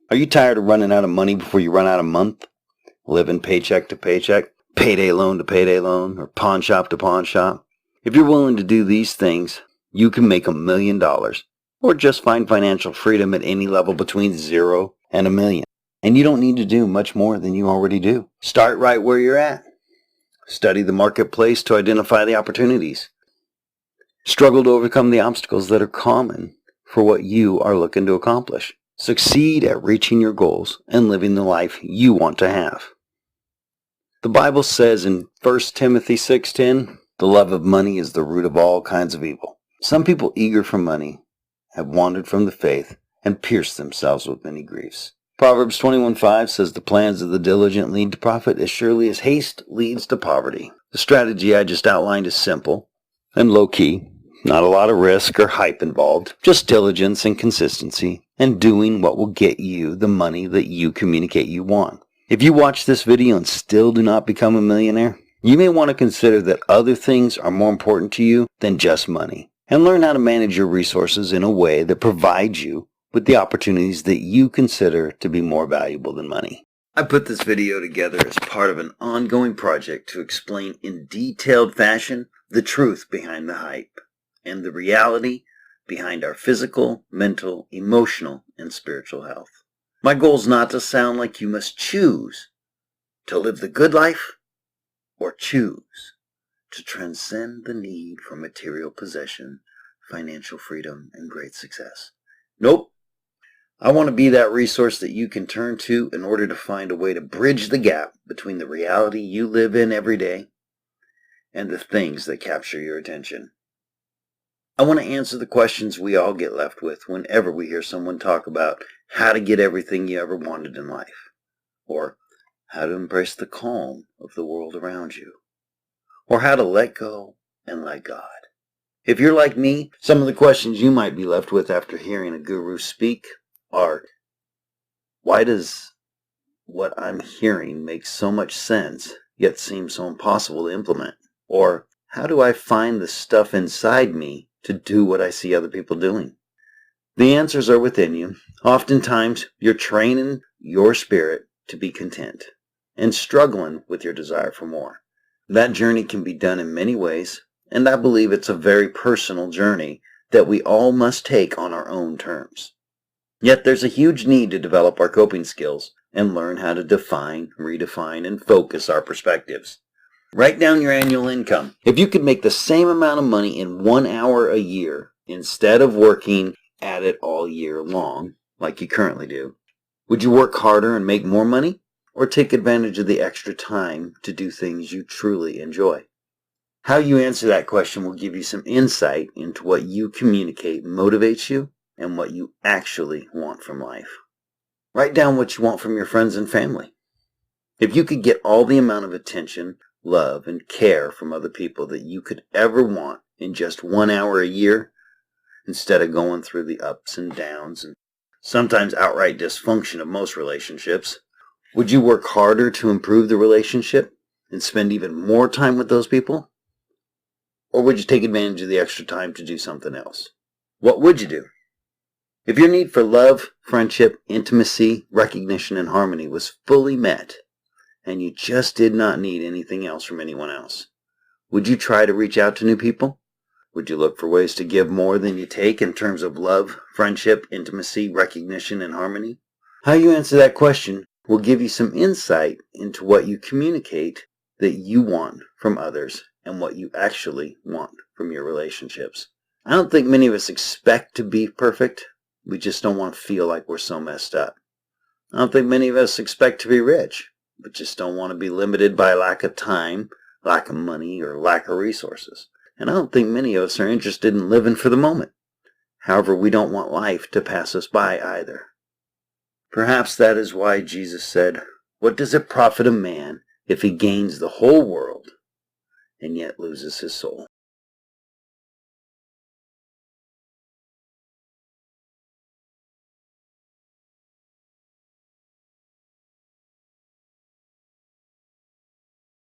Are you tired of running out of money before you run out of month? Living paycheck to paycheck, payday loan to payday loan, or pawn shop to pawn shop? If you're willing to do these things, you can make $1 million, or just find financial freedom at any level between 0 and $1 million. And you don't need to do much more than you already do. Start right where you're at. Study the marketplace to identify the opportunities. Struggle to overcome the obstacles that are common for what you are looking to accomplish. Succeed at reaching your goals and living the life you want to have. The Bible says in 1 Timothy 6:10, the love of money is the root of all kinds of evil. Some people eager for money have wandered from the faith and pierced themselves with many griefs. Proverbs 21:5 says the plans of the diligent lead to profit as surely as haste leads to poverty. The strategy I just outlined is simple and low-key. Not a lot of risk or hype involved, just diligence and consistency and doing what will get you the money that you communicate you want. If you watch this video and still do not become a millionaire, you may want to consider that other things are more important to you than just money, and learn how to manage your resources in a way that provides you with the opportunities that you consider to be more valuable than money. I put this video together as part of an ongoing project to explain in detailed fashion the truth behind the hype and the reality behind our physical, mental, emotional, and spiritual health. My goal is not to sound like you must choose to live the good life or choose to transcend the need for material possession, financial freedom, and great success. Nope. I want to be that resource that you can turn to in order to find a way to bridge the gap between the reality you live in every day and the things that capture your attention. I want to answer the questions we all get left with whenever we hear someone talk about how to get everything you ever wanted in life, or how to embrace the calm of the world around you, or how to let go and let God. If you're like me, some of the questions you might be left with after hearing a guru speak are, why does what I'm hearing make so much sense, yet seem so impossible to implement? Or, how do I find the stuff inside me to do what I see other people doing? The answers are within you. Oftentimes, you're training your spirit to be content and struggling with your desire for more. That journey can be done in many ways, and I believe it's a very personal journey that we all must take on our own terms. Yet there's a huge need to develop our coping skills and learn how to define, redefine, and focus our perspectives. Write down your annual income. If you could make the same amount of money in 1 hour a year instead of working at it all year long, like you currently do, would you work harder and make more money, or take advantage of the extra time to do things you truly enjoy? How you answer that question will give you some insight into what you communicate motivates you and what you actually want from life. Write down what you want from your friends and family. If you could get all the amount of attention, love, and care from other people that you could ever want in just 1 hour a year, instead of going through the ups and downs and sometimes outright dysfunction of most relationships, would you work harder to improve the relationship and spend even more time with those people? Or would you take advantage of the extra time to do something else? What would you do? If your need for love, friendship, intimacy, recognition, and harmony was fully met, and you just did not need anything else from anyone else, would you try to reach out to new people? Would you look for ways to give more than you take in terms of love, friendship, intimacy, recognition, and harmony? How you answer that question will give you some insight into what you communicate that you want from others and what you actually want from your relationships. I don't think many of us expect to be perfect. We just don't want to feel like we're so messed up. I don't think many of us expect to be rich, but just don't want to be limited by lack of time, lack of money, or lack of resources. And I don't think many of us are interested in living for the moment. However, we don't want life to pass us by either. Perhaps that is why Jesus said, "What does it profit a man if he gains the whole world and yet loses his soul?"